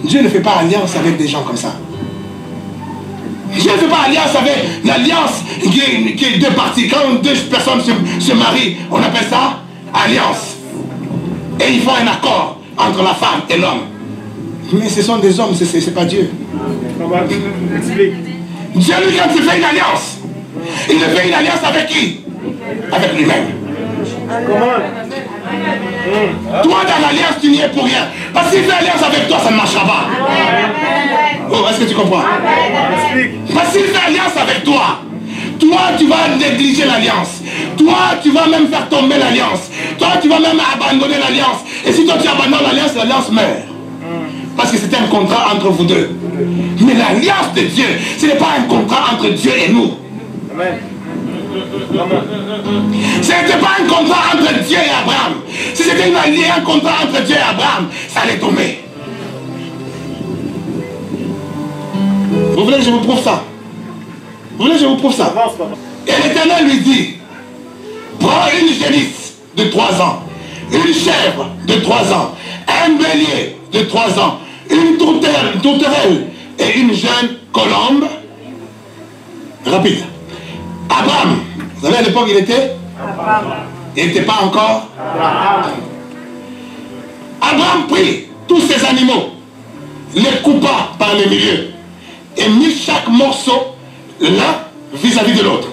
Dieu ne fait pas alliance avec des gens comme ça. Dieu ne fait pas alliance avec l'alliance qui est deux parties. Quand deux personnes se marient, on appelle ça alliance. Et ils font un accord entre la femme et l'homme. Mais ce sont des hommes, c'est pas Dieu. Dieu, lui, quand il fait une alliance, il ne fait une alliance avec qui? Avec lui-même. Toi, dans l'alliance, tu n'y es pour rien. Parce qu'il fait alliance avec toi, ça ne marchera pas. Oh, est-ce que tu comprends? Parce qu'il fait alliance avec toi. Toi, tu vas négliger l'alliance. Toi, tu vas même faire tomber l'alliance. Toi, tu vas même abandonner l'alliance. Et si toi, tu abandonnes l'alliance meurt. Parce que c'était un contrat entre vous deux. Mais l'alliance de Dieu, ce n'est pas un contrat entre Dieu et nous. Amen. Ce n'était pas un contrat entre Dieu et Abraham. Si c'était un contrat entre Dieu et Abraham, ça allait tomber. Vous voulez que je vous prouve ça? Vous voulez que je vous prouve ça? Et l'Éternel lui dit, prends une génisse de 3 ans, une chèvre de 3 ans, un bélier de 3 ans, une tourterelle et une jeune colombe. Rapide. Abraham, vous savez à l'époque il était? Il n'était pas encore? Abraham prit tous ces animaux, les coupa par le milieu et mit chaque morceau l'un vis-à-vis de l'autre.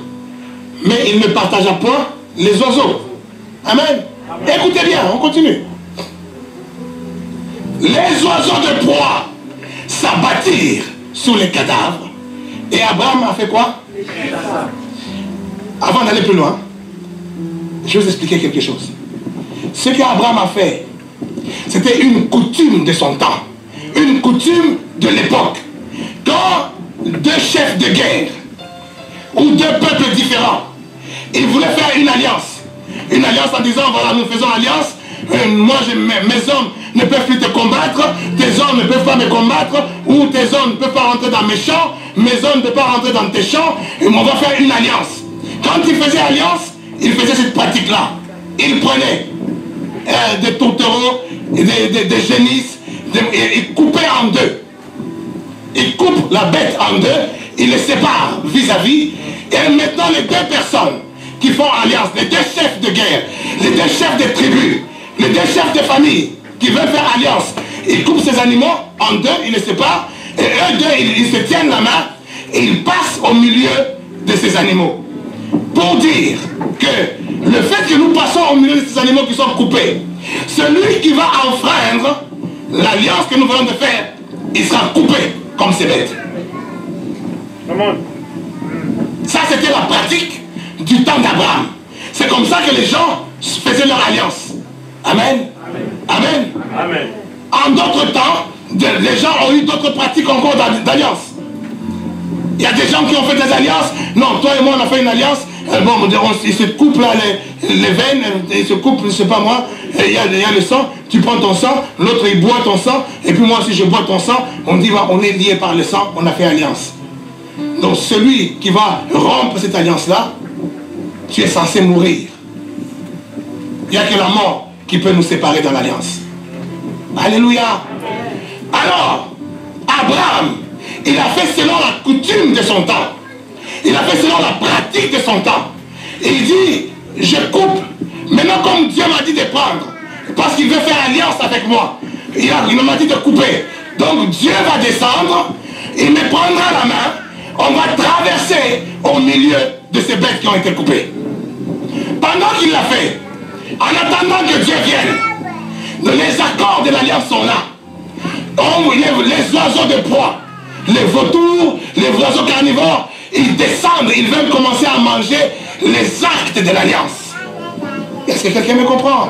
Mais il ne partagea point les oiseaux. Amen. Écoutez bien, on continue. Les oiseaux de proie s'abattirent sous les cadavres. Et Abraham a fait quoi? Avant d'aller plus loin, je vais vous expliquer quelque chose. Ce qu'Abraham a fait, c'était une coutume de son temps. Une coutume de l'époque. Quand deux chefs de guerre ou deux peuples différents, ils voulaient faire une alliance. Une alliance en disant, voilà, nous faisons alliance. Moi, mes hommes ne peuvent plus te combattre. Tes hommes ne peuvent pas me combattre. Ou tes hommes ne peuvent pas rentrer dans mes champs. Mes hommes ne peuvent pas rentrer dans tes champs. Et on va faire une alliance. Quand ils faisaient alliance, ils faisaient cette pratique-là. Ils prenaient des tourtereaux, des génisses, ils coupaient en deux. Ils coupent la bête en deux, ils les séparent vis-à-vis. Et maintenant, les deux personnes qui font alliance, les deux chefs de guerre, les deux chefs de tribus, les deux chefs de famille qui veulent faire alliance, ils coupent ces animaux en deux, ils les séparent, et eux deux, ils se tiennent la main, et ils passent au milieu de ces animaux. Pour dire que le fait que nous passons au milieu de ces animaux qui sont coupés, celui qui va enfreindre l'alliance que nous venons de faire, il sera coupé comme ces bêtes. Ça, c'était la pratique du temps d'Abraham. C'est comme ça que les gens faisaient leur alliance. Amen. Amen. Amen. En d'autres temps, les gens ont eu d'autres pratiques encore d'alliance. Il y a des gens qui ont fait des alliances. Non, toi et moi, on a fait une alliance. Bon, ils se coupent là les veines, ils se coupent, je sais pas moi, il y a le sang, tu prends ton sang, l'autre il boit ton sang, et puis moi si je bois ton sang, on dit on est liés par le sang, on a fait alliance. Donc celui qui va rompre cette alliance-là, tu es censé mourir. Il n'y a que la mort qui peut nous séparer dans l'alliance. Alléluia. Alors, Abraham, il a fait selon la coutume de son temps. Il a fait selon la pratique de son temps. Et il dit, je coupe. Maintenant, comme Dieu m'a dit de prendre, parce qu'il veut faire alliance avec moi, il m'a dit de couper. Donc Dieu va descendre, il me prendra la main, on va traverser au milieu de ces bêtes qui ont été coupées. Pendant qu'il l'a fait, en attendant que Dieu vienne, les accords de l'alliance sont là. Les oiseaux de proie, les vautours, les oiseaux carnivores, ils descendent, ils veulent commencer à manger les actes de l'alliance. Est-ce que quelqu'un me comprend?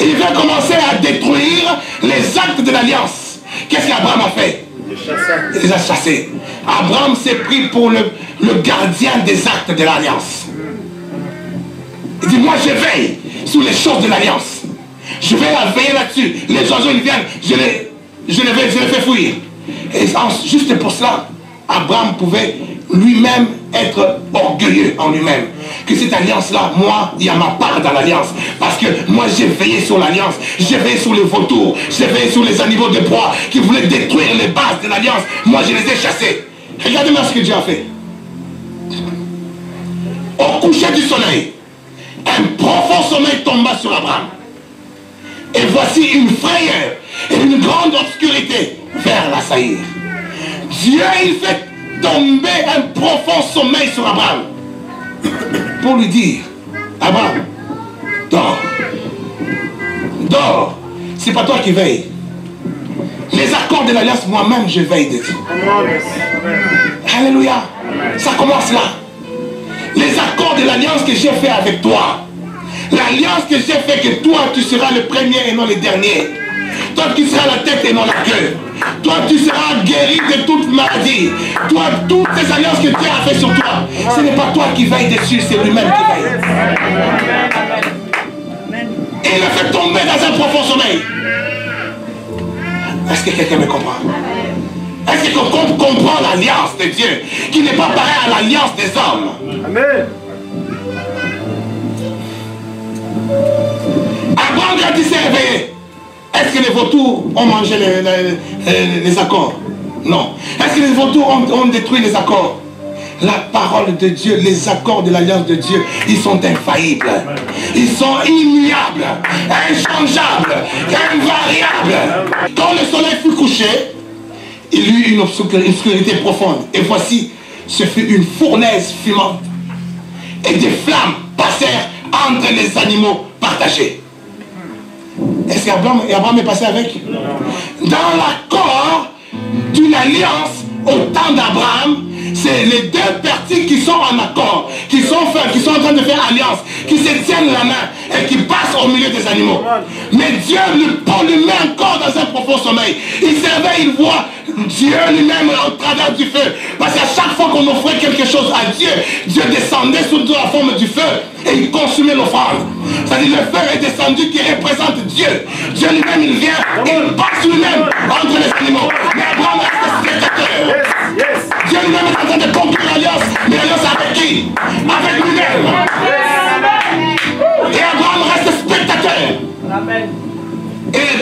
Ils veulent commencer à détruire les actes de l'alliance. Qu'est-ce qu'Abraham a fait? Il les a chassés. Abraham s'est pris pour le gardien des actes de l'alliance. Il dit, moi je veille sur les choses de l'alliance. Je vais veiller là-dessus. Les oiseaux, ils viennent, je les fais fuir. Et juste pour cela, Abraham pouvait lui-même être orgueilleux en lui-même. que cette alliance-là, moi, il y a ma part dans l'alliance. Parce que moi, j'ai veillé sur l'alliance. J'ai veillé sur les vautours. J'ai veillé sur les animaux de proie qui voulaient détruire les bases de l'alliance. Moi, je les ai chassés. Regardez-moi ce que Dieu a fait. Au coucher du soleil, un profond sommeil tomba sur Abraham. Et voici une frayeur et une grande obscurité vers l'assaillir. Dieu, il fait tomber un profond sommeil sur Abraham. Pour lui dire, Abraham, dors. Dors. C'est pas toi qui veilles. Les accords de l'alliance, moi-même, je veille dessus. Alléluia. Ça commence là. Les accords de l'alliance que j'ai fait avec toi. L'alliance que j'ai fait que toi, tu seras le premier et non le dernier. Toi, tu seras la tête et non la queue. Toi, tu seras guéri de toute maladie. Toi, toutes ces alliances que Dieu a fait sur toi, ce n'est pas toi qui veille dessus, c'est lui-même qui veille. Et il a fait tomber dans un profond sommeil. Est-ce que quelqu'un me comprend? Est-ce que quelqu'un comprend l'alliance de Dieu, qui n'est pas pareil à l'alliance des hommes? Amen. Abraham, quand il s'est réveillé, est-ce que les vautours ont mangé les accords? Non. Est-ce que les vautours ont détruit les accords? La parole de Dieu, les accords de l'alliance de Dieu, ils sont infaillibles. Ils sont immuables, inchangeables, invariables. Quand le soleil fut couché, il y eut une obscurité profonde. Et voici, ce fut une fournaise fumante. Et des flammes passèrent entre les animaux partagés. Est-ce qu'Abraham est passé avec? Dans l'accord d'une alliance au temps d'Abraham, c'est les deux parties qui sont en accord, qui sont en train de faire alliance, qui se tiennent la main et qui passent au milieu des animaux. Mais Dieu le met encore dans un profond sommeil. Il se réveille, il voit Dieu lui-même au travers du feu. Parce qu'à chaque fois qu'on offrait quelque chose à Dieu, Dieu descendait sous la forme du feu et il consumait l'offrande. C'est-à-dire le feu est descendu qui représente Dieu. Dieu lui-même, il vient, il passe lui-même entre les animaux. Mais Abraham reste spectateur. Dieu lui-même est en train de conclure l'alliance. Mais l'alliance avec qui? Avec lui-même. Et Abraham reste spectateur. Amen. Et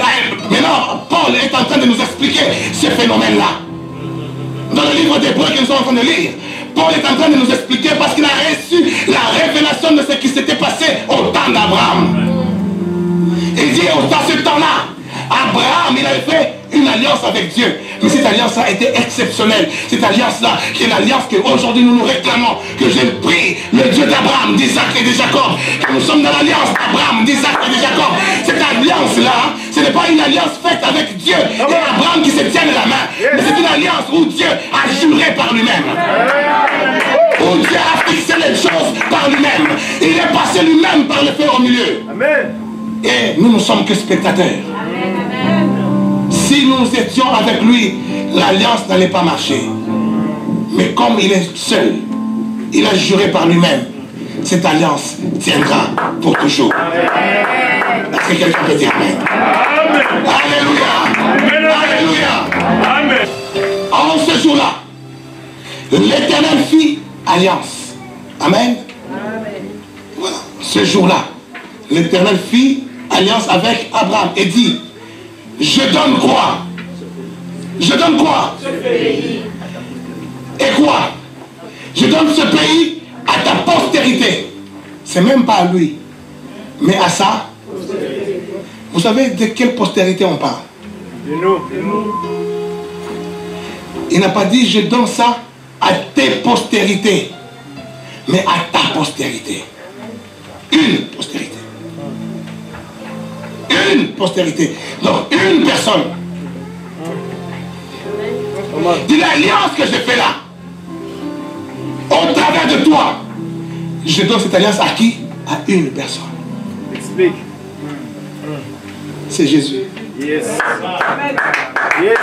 maintenant, Paul est en train de nous expliquer ce phénomène-là. Dans le livre d'Hébreux que nous sommes en train de lire, Paul est en train de nous expliquer parce qu'il a reçu la révélation de ce qui s'était passé au temps d'Abraham. Il dit, dans ce temps-là, Abraham, il avait fait une alliance avec Dieu. Mais cette alliance-là était exceptionnelle. Cette alliance-là, qui est l'alliance qu'aujourd'hui nous nous réclamons, que j'ai pris le Dieu d'Abraham, d'Isaac et de Jacob, que nous sommes dans l'alliance d'Abraham, d'Isaac et de Jacob. Cette alliance-là, ce n'est pas une alliance faite avec Dieu et Abraham qui se tiennent la main, mais c'est une alliance où Dieu a juré par lui-même. Où Dieu a fixé les choses par lui-même. Il est passé lui-même par le feu au milieu. Amen. Et nous ne sommes que spectateurs. Si nous étions avec lui, l'alliance n'allait pas marcher. Mais comme il est seul, il a juré par lui-même, cette alliance tiendra pour toujours. Est-ce que quelqu'un peut dire Amen? Alléluia. Alléluia. Amen. En ce jour-là, l'Éternel fit alliance. Amen. Voilà. Ce jour-là, l'Éternel fit alliance avec Abraham et dit, je donne quoi? Je donne quoi? Ce pays. Et quoi? Je donne ce pays à ta postérité. C'est même pas à lui, mais à ça. Vous savez de quelle postérité on parle? De nous. Il n'a pas dit je donne ça à tes postérités, mais à ta postérité. Une postérité. Une postérité. Donc une personne. De l'alliance que je fais là, au travers de toi, je donne cette alliance à qui? À une personne. Explique. C'est Jésus. Yes. Yes.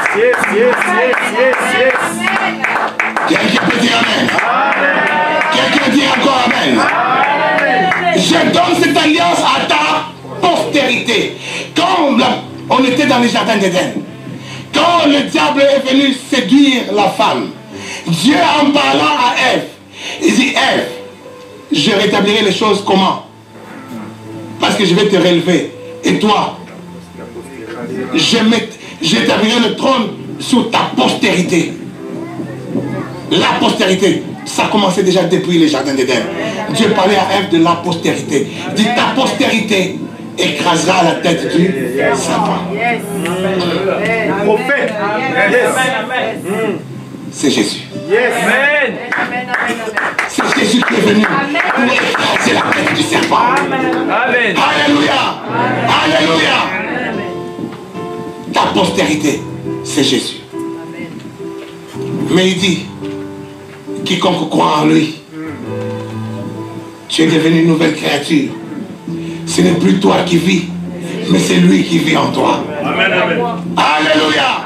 Quelqu'un peut dire Amen. Quelqu'un dit encore Amen. Je donne cette alliance à ta postérité. Quand on était dans les jardins d'Éden, quand le diable est venu séduire la femme, Dieu en parlant à Ève, il dit Ève, je rétablirai les choses comment? Parce que je vais te relever. Et toi, j'établirai le trône sur ta postérité. La postérité, ça a commencé déjà depuis les jardins d'Éden. Dieu parlait à Ève de la postérité. Il dit, ta postérité écrasera la tête du serpent. Prophète. C'est Jésus. Amen. C'est Jésus qui est venu pour écraser la tête du serpent. Amen. Alléluia. Alléluia. Ta postérité, c'est Jésus. Mais il dit, quiconque croit en lui, tu es devenu une nouvelle créature. Ce n'est plus toi qui vis, mais c'est lui qui vit en toi. Amen, amen. Alléluia.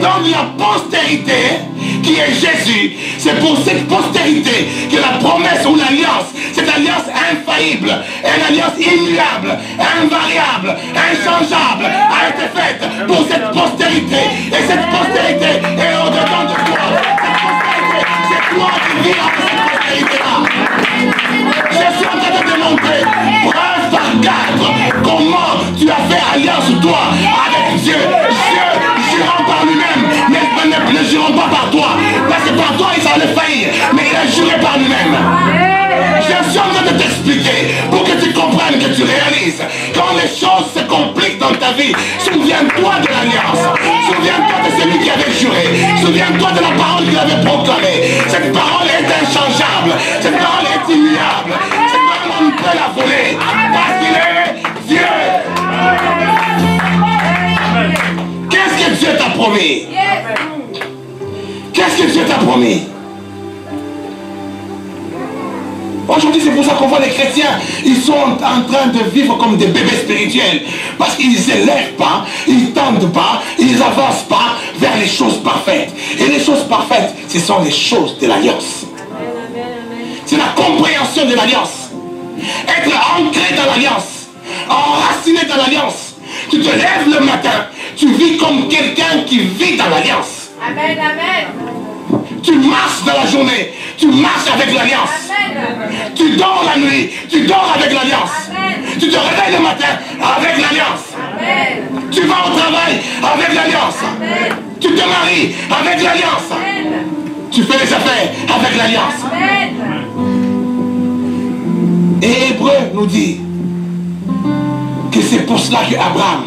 Donc la postérité qui est Jésus, c'est pour cette postérité que la promesse ou l'alliance, cette alliance infaillible, une alliance immuable, invariable, inchangeable, a été faite pour cette postérité. Et cette postérité est au-dedans de toi. Cette postérité, c'est toi qui vis en cette postérité-là. Je suis en train de te montrer, preuve par 4, comment tu as fait alliance toi avec Dieu. Dieu jurant par lui-même, mais ne jurant pas par toi. Parce que par toi, il allait faillir, mais il a juré par lui-même. Je suis en train de t'expliquer pour que tu comprennes, que tu réalises. Quand les choses se compliquent dans ta vie, souviens-toi de l'alliance. Souviens-toi de celui qui avait juré. Souviens-toi de la parole qu'il avait proclamée. Cette parole est inchangeable. Cette parole est immuable. Cette parole, on ne peut la voler. Parce qu'il est Dieu. Qu'est-ce que Dieu t'a promis? Qu'est-ce que Dieu t'a promis? Aujourd'hui, c'est pour ça qu'on voit les chrétiens, ils sont en train de vivre comme des bébés spirituels. Parce qu'ils ne s'élèvent pas, ils ne tendent pas, ils n'avancent pas vers les choses parfaites. Et les choses parfaites, ce sont les choses de l'alliance. C'est la compréhension de l'alliance. Être ancré dans l'alliance, enraciné dans l'alliance. Tu te lèves le matin, tu vis comme quelqu'un qui vit dans l'alliance. Amen, amen. Tu marches dans la journée, tu marches avec l'alliance. Tu dors la nuit, tu dors avec l'alliance. Tu te réveilles le matin avec l'alliance. Tu vas au travail avec l'alliance. Tu te maries avec l'alliance. Tu fais les affaires avec l'alliance. Et Hébreu nous dit que c'est pour cela que Abraham,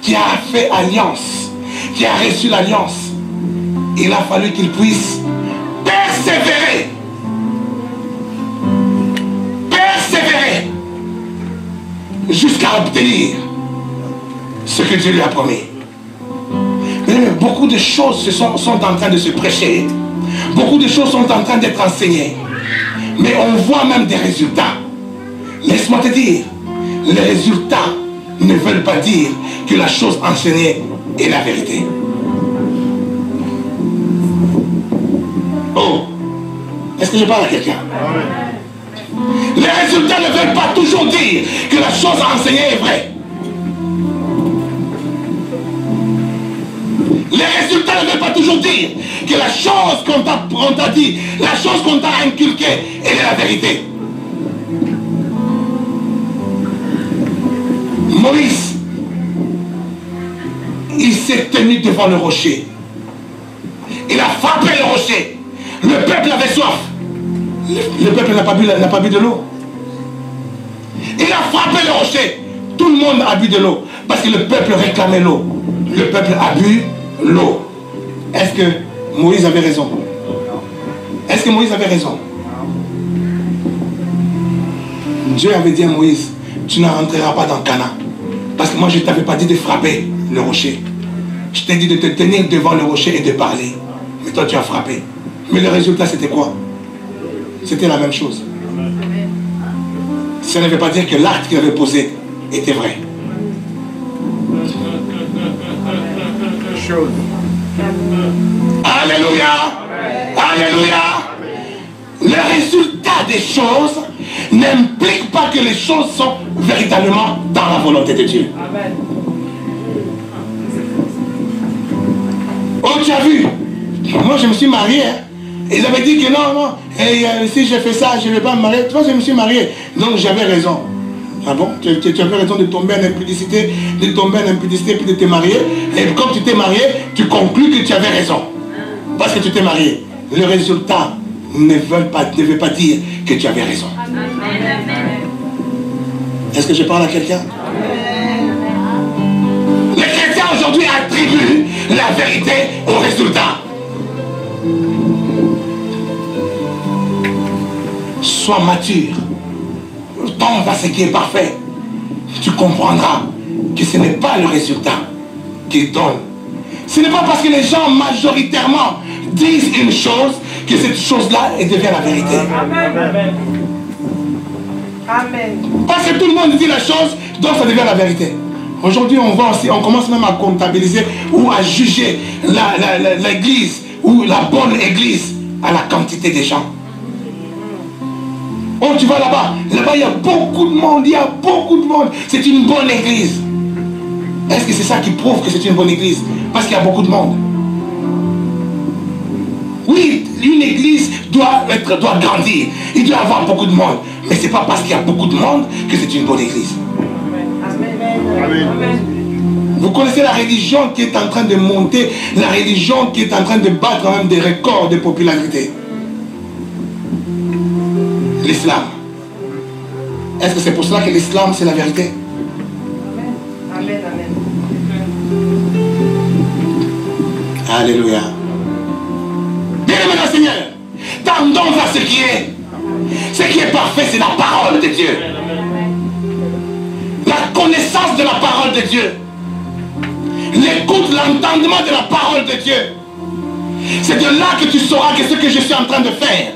qui a fait alliance, qui a reçu l'alliance, il a fallu qu'il puisse persévérer. Persévérer jusqu'à obtenir ce que Dieu lui a promis. Mais beaucoup de choses sont en train de se prêcher. Beaucoup de choses sont en train d'être enseignées. Mais on voit même des résultats. Laisse-moi te dire, les résultats ne veulent pas dire que la chose enseignée est la vérité. Oh, est-ce que je parle à quelqu'un? Les résultats ne veulent pas toujours dire que la chose enseignée est vraie. Les résultats ne veulent pas toujours dire que la chose qu'on t'a dit, la chose qu'on t'a inculquée, elle est la vérité. Moïse, il s'est tenu devant le rocher. Il a frappé le rocher. Le peuple avait soif. Le peuple n'a pas bu de l'eau. Il a frappé le rocher. Tout le monde a bu de l'eau. Parce que le peuple réclamait l'eau. Le peuple a bu l'eau. Est-ce que Moïse avait raison? Est-ce que Moïse avait raison? Dieu avait dit à Moïse, tu ne rentreras pas dans Canaan. Parce que moi, je ne t'avais pas dit de frapper le rocher. Je t'ai dit de te tenir devant le rocher et de parler. Mais toi, tu as frappé. Mais le résultat, c'était quoi? C'était la même chose. Ça ne veut pas dire que l'acte qu'il avait posé était vrai. Alléluia. Alléluia. Le résultat des choses n'implique pas que les choses sont véritablement dans la volonté de Dieu. Oh, tu as vu? Moi, je me suis marié. Hein? Ils avaient dit que non, et, si je fais ça, je ne vais pas me marier. Tu vois, je me suis marié. Donc j'avais raison. Ah bon? Tu avais raison de tomber en impudicité, puis de te marier. Et comme tu t'es marié, tu conclus que tu avais raison. Parce que tu t'es marié. Le résultat ne veut pas dire que tu avais raison. Est-ce que je parle à quelqu'un? Les chrétiens aujourd'hui attribuent la vérité au résultat. Sois mature. Tends vers ce qui est parfait. Tu comprendras que ce n'est pas le résultat qu'il donne. Ce n'est pas parce que les gens majoritairement disent une chose que cette chose-là devient la vérité. Amen. Amen. Parce que tout le monde dit la chose, donc ça devient la vérité. Aujourd'hui, on commence même à comptabiliser ou à juger l'église ou la bonne église à la quantité des gens. Oh, tu vas là-bas, il y a beaucoup de monde, c'est une bonne église. Est-ce que c'est ça qui prouve que c'est une bonne église? Parce qu'il y a beaucoup de monde. Oui, une église doit grandir, il doit y avoir beaucoup de monde. Mais ce n'est pas parce qu'il y a beaucoup de monde que c'est une bonne église. Amen. Vous connaissez la religion qui est en train de monter, la religion qui est en train de battre quand même des records de popularité. L'islam. Est-ce que c'est pour cela que l'islam c'est la vérité? Amen. Alléluia. Bien-aimé dans le Seigneur, tendons à ce qui est parfait, c'est la parole de Dieu. La connaissance de la parole de Dieu. L'écoute, l'entendement de la parole de Dieu. C'est de là que tu sauras que ce que je suis en train de faire,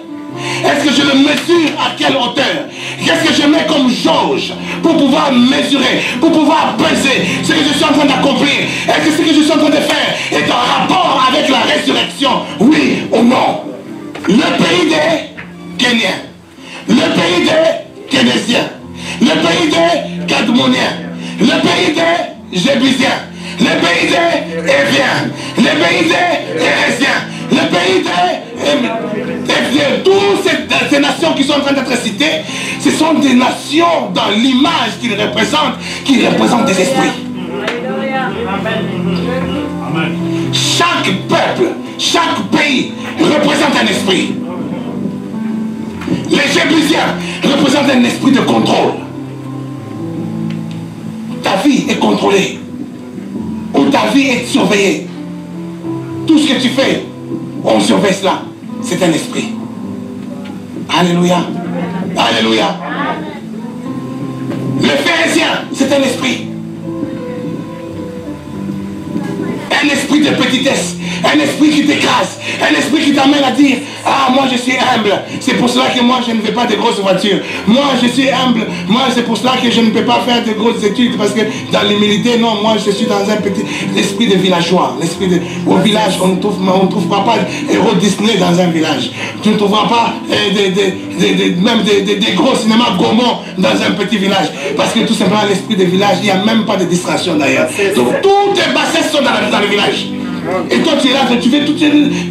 est-ce que je le mesure à quelle hauteur? Qu'est-ce que je mets comme jauge pour pouvoir mesurer, pour pouvoir peser ce que je suis en train d'accomplir? Est-ce que ce que je suis en train de faire est en rapport avec la résurrection? Oui ou non? Le pays des Kenyans, le pays des Kénésiens, le pays des Cadmoniens, le pays des Jébusiens, le pays des Éviens, le pays des Hérésiens, le pays des toutes ces nations qui sont en train d'être citées, ce sont des nations dans l'image qu'ils représentent des esprits. Amen. Chaque peuple, chaque pays représente un esprit. Les Jébusiens représentent un esprit de contrôle. Ta vie est contrôlée. Ou ta vie est surveillée. Tout ce que tu fais, on surveille cela. C'est un esprit. Alléluia. Alléluia. Le pharisien, c'est un esprit. Un esprit de petitesse. Un esprit qui t'écrase. Un esprit qui t'amène à dire, ah, moi je suis humble. C'est pour cela que moi je ne fais pas de grosses voitures. Moi je suis humble. Moi c'est pour cela que je ne peux pas faire de grosses études. Parce que dans l'humilité, non, moi je suis dans un petit esprit de villageois. L'esprit de... Au village, on ne trouvera pas héros Disney dans un village. Tu ne trouveras pas même des gros cinémas gourmands dans un petit village. Parce que tout simplement l'esprit de village, il n'y a même pas de distraction d'ailleurs. Donc toutes les bassesses sont dans le village. Et toi tu es là, tu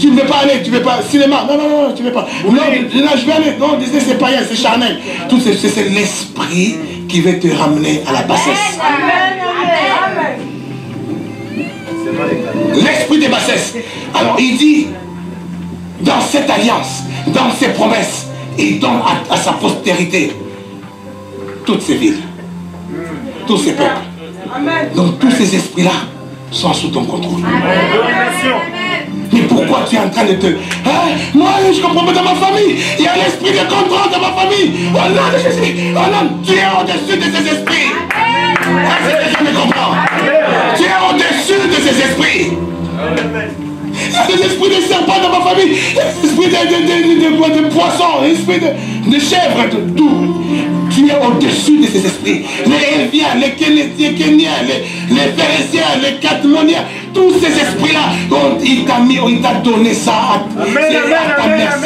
ne veux pas aller, tu ne veux pas cinéma, non, tu ne veux pas. Non, je vais aller, non, Disney c'est païen, c'est charnel. Tout c'est l'esprit qui veut te ramener à la bassesse. L'esprit des bassesses. Alors il dit, dans cette alliance, dans ses promesses, il donne à sa postérité toutes ces villes, tous ces peuples. Donc tous ces esprits-là sont sous ton contrôle. Mais pourquoi tu es en train de te... Hein? Moi, je ne comprends pas dans ma famille. Il y a l'esprit de contrôle dans ma famille. Au nom de Jésus, tu es au-dessus de ces esprits. Est-ce que je me comprends? Tu es au-dessus de ces esprits. Il y a des esprits de serpents dans ma famille. Il y a des esprits de poissons, des esprits de chèvres, de tout. Tu es au-dessus de ces esprits. Les Éviens, les Kénésiens, les Phérésiens, les Cadmoniens, tous ces esprits-là, il t'a donné ça à ta merci,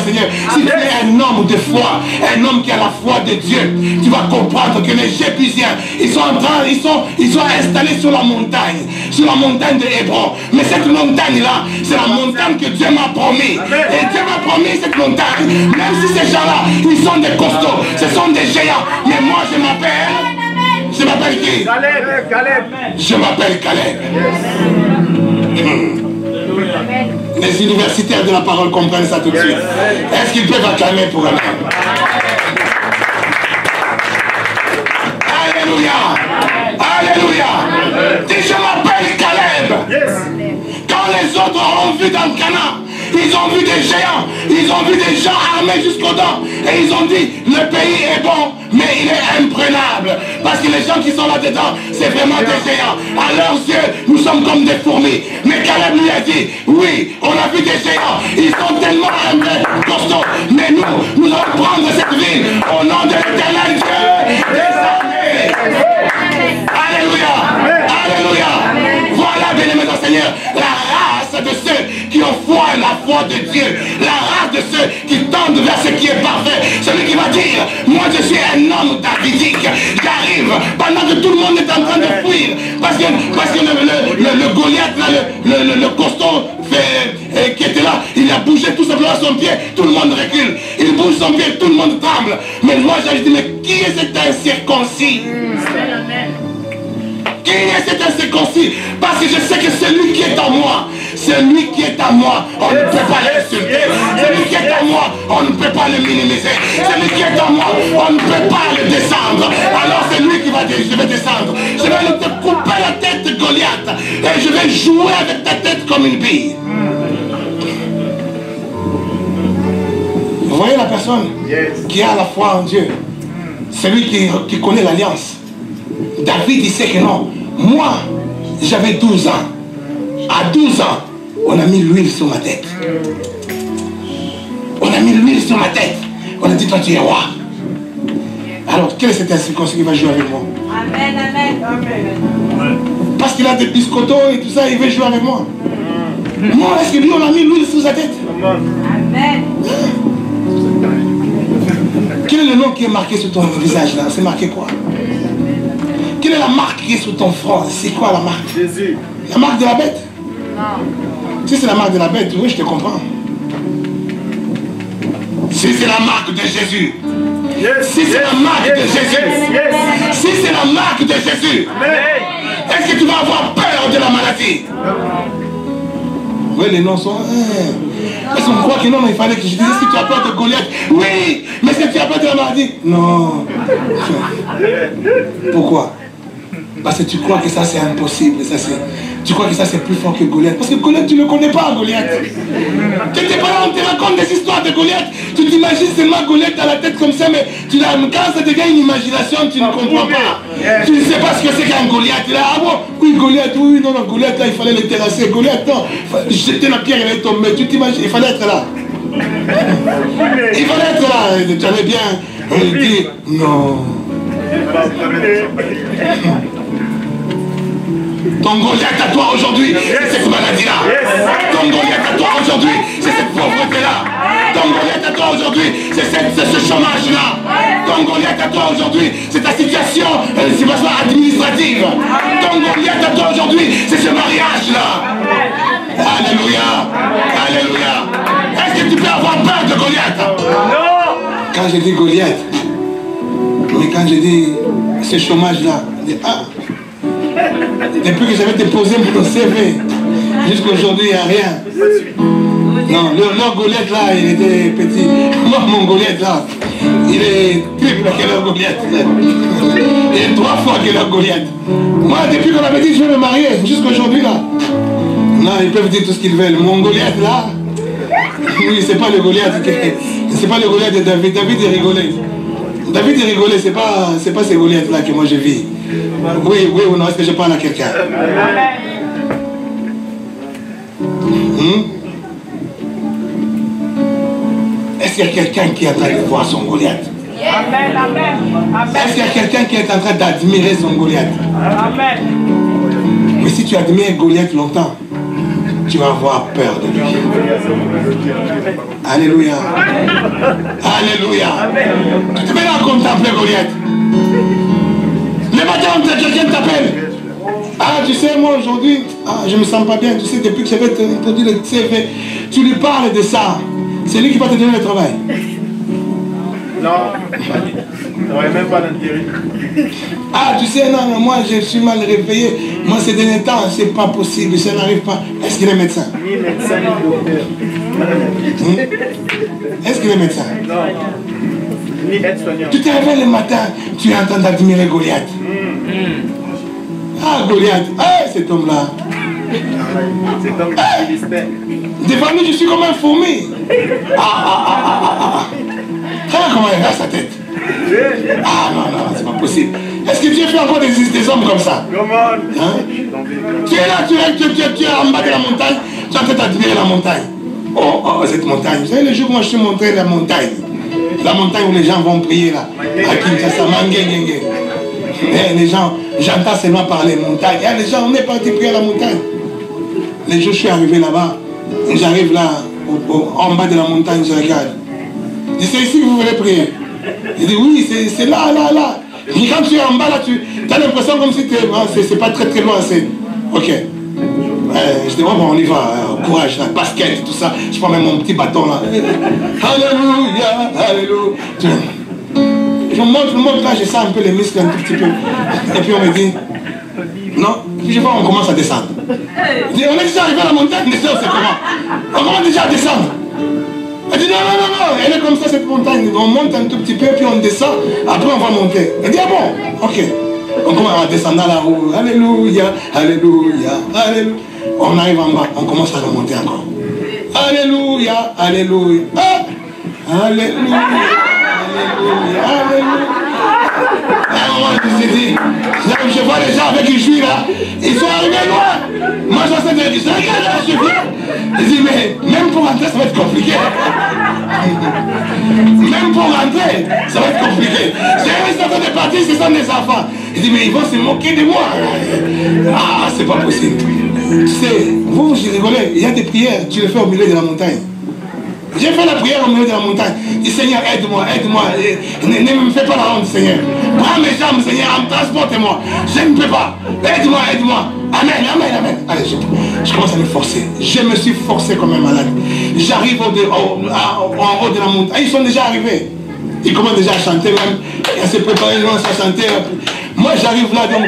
Seigneur. Si tu es un homme de foi, un homme qui a la foi de Dieu, tu vas comprendre que les Jébusiens, ils sont installés sur la montagne de Hébron. Mais cette montagne-là, c'est la montagne que Dieu m'a promis. Et Dieu m'a promis cette montagne, même si ces gens-là, ils sont des costauds, ce sont des géants. Mais moi, je m'appelle qui? Caleb. Je m'appelle Caleb. Les universitaires de la parole comprennent ça tout de suite. Est-ce qu'ils peuvent acclamer pour eux-mêmes? Alléluia. Alléluia. Dis, je m'appelle Caleb. Quand les autres ont vu dans le Canaan, ils ont vu des géants, ils ont vu des gens armés jusqu'aux dents, et ils ont dit, le pays est bon, mais il est imprenable, parce que les gens qui sont là-dedans, c'est vraiment des géants. À leurs yeux, nous sommes comme des fourmis. Mais Caleb lui a dit, oui, on a vu des géants, ils sont tellement armés, costauds, mais nous allons prendre cette ville au nom de l'Éternel Dieu des armées. Alléluia. Alléluia. Voilà, bien-aimés au Seigneur, la race de ceux qui ont foi et la foi de Dieu, la race de ceux qui tendent vers ce qui est parfait, celui qui va dire, moi je suis un homme davidique, j'arrive pendant que tout le monde est en train de fuir, parce que le Goliath, là, le costaud qui était là, il a bougé tout simplement son pied, tout le monde recule, il bouge son pied, tout le monde tremble. Mais moi j'ai dit, mais qui est cet incirconcis? Qui est cet incirconcis? Parce que je sais que celui qui est en moi, celui qui est en moi, on ne peut pas l'insulter. Celui qui est en moi, on ne peut pas le minimiser. Celui qui est en moi, on ne peut pas le descendre. Alors c'est lui qui va dire, je vais descendre. Je vais te couper la tête de Goliath. Et je vais jouer avec ta tête comme une bille. Vous voyez la personne qui a la foi en Dieu. Celui qui connaît l'alliance. David, il sait que non. Moi, j'avais 12 ans. À 12 ans, on a mis l'huile sur ma tête. On a mis l'huile sur ma tête. On a dit, toi, tu es roi. Alors, quel est cet incirconcis qui va jouer avec moi? Amen, amen. Parce qu'il a des biscottos et tout ça, il veut jouer avec moi. Moi, est-ce que lui, on a mis l'huile sur sa tête? Amen. Quel est le nom qui est marqué sur ton visage là? C'est marqué quoi? Quelle est la marque qui est sur ton front? C'est quoi la marque? Jésus. La marque de la bête? Non. Si c'est la marque de la bête, oui, je te comprends. Si c'est la marque de Jésus. Si c'est la marque de Jésus. Si c'est la marque de Jésus. Est-ce que tu vas avoir peur de la maladie? Oui, les noms sont... Parce qu'on croit que non, mais il fallait que je dise, est-ce que tu as peur de Goliath? Oui, mais est-ce que tu as peur de la maladie? Non. Pourquoi? Parce que tu crois que ça c'est impossible. Tu crois que ça c'est plus fort que Goliath. Parce que Goliath, tu ne le connais pas, Goliath. Tu n'es pas là, on te raconte des histoires de Goliath. Tu t'imagines seulement Goliath dans la tête comme ça, mais quand ça devient une imagination, tu ne comprends pas. Tu ne sais pas ce que c'est qu'un Goliath. Là, ah bon, oui, Goliath, oui, non, Goliath, là, il fallait le terrasser. Goliath, non, jeter la pierre, elle est tombée. Tu t'imagines, il fallait être là. Il fallait être là. Tu allais bien dire, non. Ton Goliath à toi aujourd'hui, c'est cette maladie-là. Ton Goliath à toi aujourd'hui, c'est cette pauvreté-là. Ton Goliath à toi aujourd'hui, c'est ce chômage-là. Ton Goliath à toi aujourd'hui, c'est ta situation administrative. Ton Goliath à toi aujourd'hui, c'est ce mariage-là. Alléluia. Alléluia. Est-ce que tu peux avoir peur de Goliath? Non. Quand je dis Goliath, mais quand je dis ce chômage-là, je dis, ah, depuis que j'avais déposé mon CV, jusqu'à aujourd'hui, il n'y a rien. Non, leur Goliath là, il était petit. Moi, mon Goliath là, il est triple que leur Goliath. Il est 3 fois que leur Goliath. Moi, depuis qu'on avait dit je vais me marier, jusqu'à aujourd'hui là. Non, ils peuvent dire tout ce qu'ils veulent. Mon Goliath là, oui, c'est pas le Goliath. C'est pas le Goliath de David. David est rigolé. David est rigolé, c'est pas ces Goliaths là que moi je vis. Oui ou non, est-ce que je parle à quelqu'un? Est-ce qu'il y a quelqu'un qui est en train de voir son Goliath? Amen. Est-ce qu'il y a quelqu'un qui est en train d'admirer son Goliath? Amen. Mais si tu admires Goliath longtemps, tu vas avoir peur de lui. Alléluia. Alléluia. Tu te mets là à contempler Goliath. Le matin, quelqu'un t'appelle. Ah, tu sais, moi aujourd'hui, je me sens pas bien. Tu sais, depuis que j'avais introduit le CV, tu lui parles de ça. C'est lui qui va te donner le travail. Non, n'aurait même pas d'intérêt. Ah, tu sais, non, moi je suis mal réveillé. Moi, ces derniers temps, c'est pas possible, ça n'arrive pas. Est-ce qu'il est médecin? Ni médecin, ni docteur. Est-ce qu'il est médecin? Non. Ni aide-soignant. Tu te réveilles le matin, tu es en train d'admirer Goliath. Ah, Goliath, cet homme-là. C'est comme le Philistin. Devant nous, je suis comme un fourmi. Regarde comment il reste sa tête. Ah non, non, c'est pas possible. Est-ce que Dieu fait encore des hommes comme ça? Comment? Hein? Tu es là, tu es en bas de la montagne, tu es en train d'admirer la montagne. Oh, cette montagne. Vous savez, le jour où moi je suis montré la montagne où les gens vont prier là, à Kinshasa, Mangengenge. Les gens, j'entends seulement parler montagne. Les gens, on est parti prier à la montagne. Les jours où je suis arrivé là-bas, j'arrive là, en bas de la montagne, je regarde. Je dis, c'est ici que vous voulez prier? Je dis, oui, c'est là, là, là. Et quand tu es en bas là, tu as l'impression comme si c'est pas très très loin. Ok. Je dis, bon, on y va, courage, la basket, tout ça. Je prends même mon petit bâton là. Alléluia, alléluia. Je monte là, je sens un peu les muscles un tout petit peu. Et puis on me dit, non. Puis je vois, on commence à descendre. Je dis, on est déjà arrivé à la montagne, mais c'est comment? On commence déjà à descendre. Elle dit, non, non, non, non, elle est comme ça cette montagne. On monte un tout petit peu, puis on descend, après on va monter. Elle dit, ah bon? Ok. On commence à descendre dans la roue. Alléluia, alléluia, alléluia. On arrive en bas, on commence à remonter encore. Alléluia, alléluia. Ah, alléluia, alléluia, alléluia. À un moment, je me suis dit, je vois les gens avec qui je suis là, ils sont arrivés loin. Moi, je suis en train de dire, regarde là, je viens. Je dis, mais même pour rentrer, ça va être compliqué. Même pour rentrer, ça va être compliqué. Ils sont en train de partir, ce sont des enfants. Je dis, mais ils vont se moquer de moi. Ah, c'est pas possible. Tu sais, vous rigolez, il y a des prières, tu les fais au milieu de la montagne. J'ai fait la prière au milieu de la montagne. Dis, Seigneur, aide-moi, aide-moi. Ne me fais pas la honte, Seigneur. Prends mes jambes, Seigneur, transporte-moi. Je ne peux pas. Aide-moi, aide-moi. Amen, amen, amen. Allez, je commence à me forcer. Je me suis forcé comme un malade. J'arrive en haut de la montagne. Ils sont déjà arrivés. Ils commencent déjà à chanter même. Et à se préparer, ils commencent à chanter. Moi, j'arrive là, donc,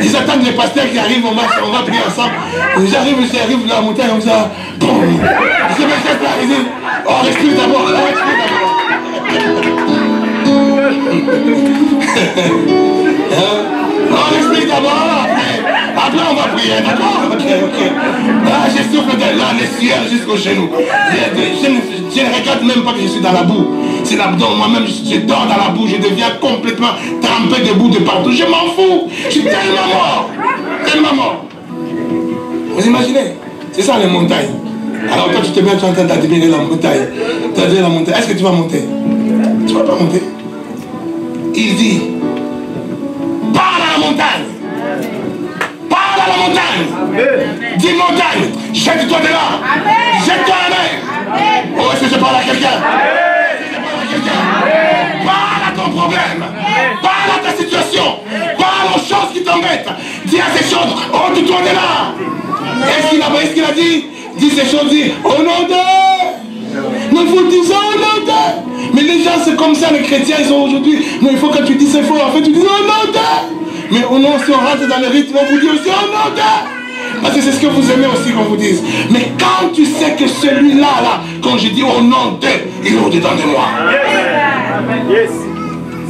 ils attendent les pasteurs qui arrivent, on va prier ensemble. J'arrive là, à la montagne, comme ça. Boum. Je me jette là, ils disent, oh, respire d'abord, respire d'abord. On respire d'abord, après on va prier, d'accord? Ok. Là, je souffle de là, les ciels jusqu'au genou. Je ne regarde même pas que je suis dans la boue. C'est l'abdomen, moi-même, je dors dans la boue, je deviens complètement trempé debout de partout. Je m'en fous, je suis tellement mort. Tellement mort. Vous imaginez? C'est ça les montagnes. Alors toi, tu te mets en train d'admirer la montagne. T'admires la montagne. Est-ce que tu vas monter? Tu ne vas pas monter. Il dit, parle à la montagne. Parle à la montagne. Dis montagne, jette-toi de là. Jette-toi à la mer. Oh, est-ce que je parle à quelqu'un? Parle à ton problème. Parle à ta situation. Parle aux choses qui t'embêtent. Dis à ces choses, ôte-toi de là. Est-ce qu'il a dit? Dis ces choses, dis, au nom de... Nous vous disons au nom de... Mais les gens, c'est comme ça, les chrétiens, ils sont aujourd'hui. Non, il faut que tu dises c'est faux. En fait, tu dis au nom de... Mais au nom, si on rentre dans le rythme, on vous dit aussi au nom de... Parce que c'est ce que vous aimez aussi qu'on vous dise. Mais quand tu sais que celui-là, là, quand je dis au nom de, il est au-dedans de moi. Yes.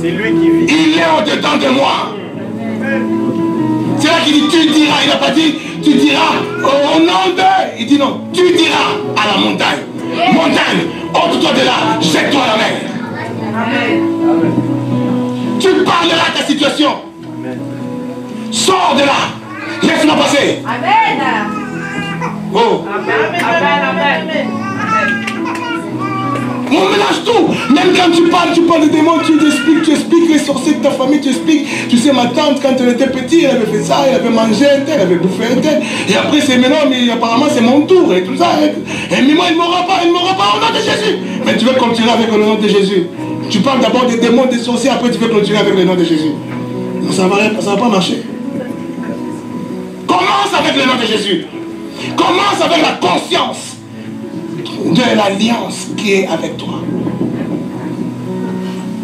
C'est lui qui vit. Il est au-dedans de moi. C'est là qu'il dit, tu diras. Il n'a pas dit, tu diras au nom de. Il dit non, tu diras à la montagne. Montagne, ôte-toi de là, jette-toi à la mer. Tu parleras de ta situation. Sors de là. Laisse-la passer. Amen. Oh. Amen. Amen. On mélange tout. Même quand tu parles de démons, tu expliques les sorciers de ta famille, tu expliques. Tu sais, ma tante, quand elle était petite, elle avait fait ça, elle avait mangé un tel, elle avait bouffé un tel. Et après, c'est maintenant, mais apparemment, c'est mon tour et tout ça. Et moi, il ne m'aura pas au nom de Jésus. Mais tu veux continuer avec le nom de Jésus. Tu parles d'abord des démons, des sorciers, après tu veux continuer avec le nom de Jésus. Non, ça ne va pas marcher. Commence avec le nom de Jésus. Commence avec la conscience de l'alliance qui est avec toi.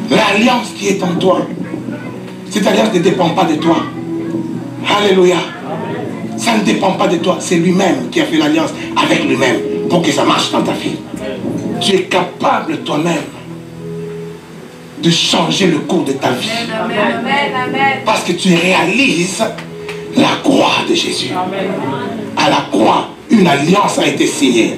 L'alliance qui est en toi. Cette alliance ne dépend pas de toi. Alléluia. Ça ne dépend pas de toi. C'est lui-même qui a fait l'alliance avec lui-même pour que ça marche dans ta vie. Tu es capable toi-même de changer le cours de ta vie. Parce que tu réalises la croix de Jésus. À la croix, une alliance a été signée.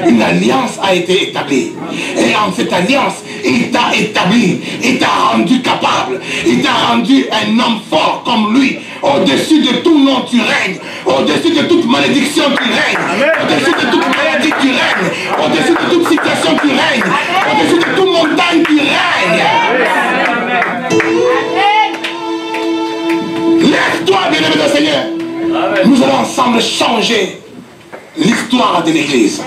Une alliance a été établie. Et en cette alliance, il t'a établi. Il t'a rendu capable. Il t'a rendu un homme fort comme lui. Au-dessus de tout nom, tu règnes. Au-dessus de toute malédiction, tu règnes. Au-dessus de toute maladie, tu règnes. Au-dessus de toute situation, tu règnes. Au-dessus de toute montagne, tu règnes. Lève-toi, bien-aimé du Seigneur. Nous allons ensemble changer l'histoire de l'Église.